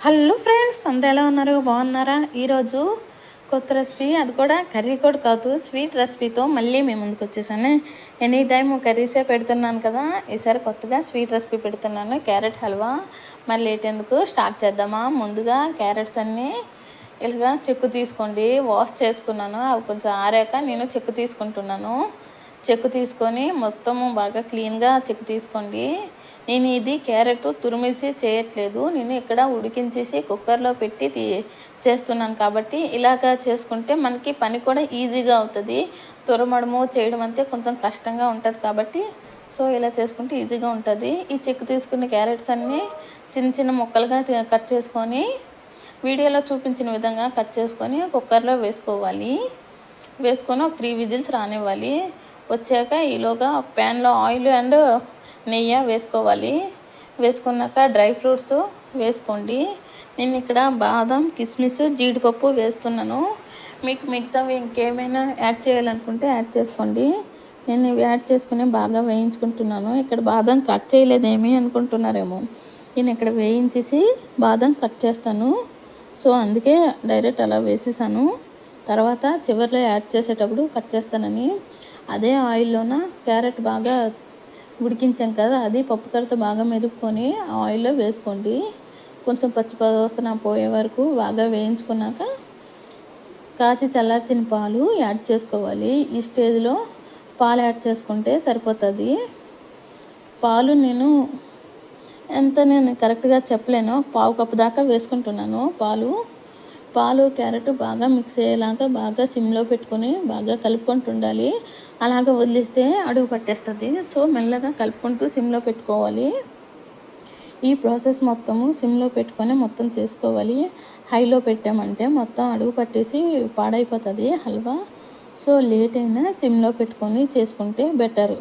Hello friends, అందరూ ఎలా ఉన్నారు? బాగున్నారా? ఈరోజు కొత్త రెసిపీ, అది కూడా కర్రీ కూడా కాదు, స్వీట్ రెసిపీతో మళ్ళీ మేము ముందుకు వచ్చేసాను. ఎనీ టైం కర్రీసే పెడుతున్నాను కదా, ఈసారి కొత్తగా స్వీట్ రెసిపీ పెడుతున్నాను. క్యారెట్ హల్వా. మరి లేట్ ఎందుకు, స్టార్ట్ చేద్దామా? ముందుగా క్యారెట్స్ అన్నీ ఇలాగా చెక్కు తీసుకోండి. వాష్ చేసుకున్నాను, అవి కొంచెం ఆరాక నేను చెక్కు తీసుకుంటున్నాను. చెక్కు తీసుకొని మొత్తము బాగా క్లీన్గా చెక్కు తీసుకోండి. నేను ఇది క్యారెట్ తురిమేసి చేయట్లేదు, నేను ఇక్కడ ఉడికించేసి కుక్కర్లో పెట్టి చేస్తున్నాను. కాబట్టి ఇలాగా చేసుకుంటే మనకి పని కూడా ఈజీగా అవుతుంది. తురమడము చేయడం అంతే కొంచెం కష్టంగా ఉంటుంది కాబట్టి సో ఇలా చేసుకుంటే ఈజీగా ఉంటుంది. ఈ చెక్కు తీసుకున్న క్యారెట్స్ అన్నీ చిన్న చిన్న ముక్కలుగా కట్ చేసుకొని వీడియోలో చూపించిన విధంగా కట్ చేసుకొని కుక్కర్లో వేసుకోవాలి. వేసుకొని ఒక 3 విజిల్స్ రానివ్వాలి. వచ్చాక ఈలోగా ఒక ప్యాన్లో ఆయిల్ అండ్ నెయ్యి వేసుకోవాలి. వేసుకున్నాక డ్రై ఫ్రూట్స్ వేసుకోండి. నేను ఇక్కడ బాదం, కిస్మిస్, జీడిపప్పు వేస్తున్నాను. మీకు మిగతావి ఇంకేమైనా యాడ్ చేయాలనుకుంటే యాడ్ చేసుకోండి. నేను ఇవి యాడ్ చేసుకుని బాగా వేయించుకుంటున్నాను. ఇక్కడ బాదం కట్ చేయలేదేమి అనుకుంటున్నారేమో, నేను ఇక్కడ వేయించేసి బాదం కట్ చేస్తాను. సో అందుకే డైరెక్ట్ అలా వేసేసాను. తర్వాత చివరిలో యాడ్ చేసేటప్పుడు కట్ చేస్తానని. అదే ఆయిల్లోన క్యారెట్ బాగా ఉడికించాం కదా, అది పప్పు కర్రతో బాగా మెదుపుకొని ఆయిల్లో వేసుకోండి. కొంచెం పచ్చివాసన పోయే వరకు బాగా వేయించుకున్నాక కాచి చల్లార్చిన పాలు యాడ్ చేసుకోవాలి. ఈ స్టేజ్లో పాలు యాడ్ చేసుకుంటే సరిపోతుంది. పాలు నేను కరెక్ట్గా చెప్పలేను, 1/4 కప్పు దాకా వేసుకుంటున్నాను. పాలు క్యారెట్ బాగా మిక్స్ అయ్యేలాగా బాగా సిమ్లో పెట్టుకొని బాగా కలుపుకుంటూ ఉండాలి. అలాగ వదిలిస్తే అడుగు పట్టేస్తుంది. సో మెల్లగా కలుపుకుంటూ సిమ్లో పెట్టుకోవాలి. ఈ ప్రాసెస్ మొత్తము సిమ్లో పెట్టుకొని మొత్తం చేసుకోవాలి. హైలో పెట్టామంటే మొత్తం అడుగు పట్టేసి పాడైపోతుంది హల్వా. సో లేట్ అయినా సిమ్లో పెట్టుకొని చేసుకుంటే బెటర్.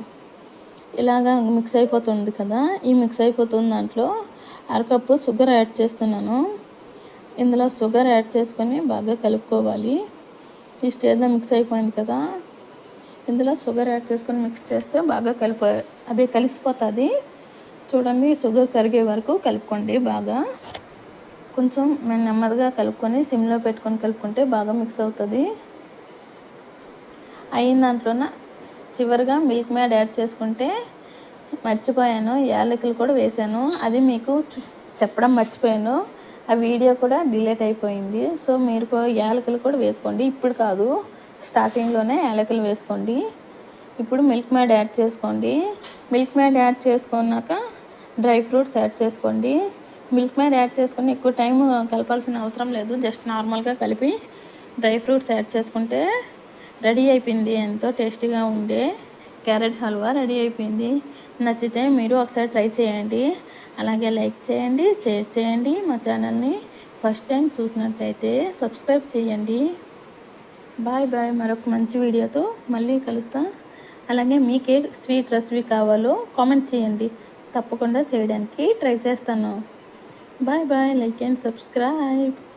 ఇలాగా మిక్స్ అయిపోతుంది కదా, ఈ మిక్స్ అయిపోతున్న దాంట్లో 1/2 కప్పు షుగర్ యాడ్ చేస్తున్నాను. ఇందులో షుగర్ యాడ్ చేసుకొని బాగా కలుపుకోవాలి. ఈ స్టేజ్లో మిక్స్ అయిపోయింది కదా, ఇందులో షుగర్ యాడ్ చేసుకొని మిక్స్ చేస్తే బాగా కలిసిపోతుంది. చూడండి, షుగర్ కరిగే వరకు కలుపుకోండి. బాగా కొంచెం నెమ్మదిగా కలుపుకొని సిమ్లో పెట్టుకొని కలుపుకుంటే బాగా మిక్స్ అవుతుంది. అయిన దాంట్లోన చివరిగా మిల్క్ మేడ్ యాడ్ చేసుకుంటే మర్చిపోయాను, యాలకులు కూడా వేసాను. అది మీకు చెప్పడం మర్చిపోయాను, ఆ వీడియో కూడా డిలీట్ అయిపోయింది. సో మీరు యాలకులు కూడా వేసుకోండి. ఇప్పుడు కాదు, స్టార్టింగ్లోనే యాలకులు వేసుకోండి. ఇప్పుడు మిల్క్ మేడ్ యాడ్ చేసుకోండి. మిల్క్ మేడ్ యాడ్ చేసుకున్నాక డ్రై ఫ్రూట్స్ యాడ్ చేసుకోండి. మిల్క్ మేడ్ యాడ్ చేసుకొని ఎక్కువ టైం కలపాల్సిన అవసరం లేదు, జస్ట్ నార్మల్గా కలిపి డ్రై ఫ్రూట్స్ యాడ్ చేసుకుంటే రెడీ అయిపోయింది. ఎంతో టేస్టీగా ఉండే క్యారెట్ హల్వా రెడీ అయిపోయింది. నచ్చితే మీరు ఒకసారి ట్రై చేయండి. అలాగే లైక్ చేయండి, షేర్ చేయండి. మా ఛానల్ని ఫస్ట్ టైం చూసినట్లయితే సబ్స్క్రైబ్ చేయండి. Bye bye. మరొక మంచి వీడియోతో మళ్ళీ కలుస్తా. అలాగే మీకే స్వీట్ రెసిపీ కావాలో కామెంట్ చేయండి, తప్పకుండా చేయడానికి ట్రై చేస్తాను. Bye bye. Like and subscribe.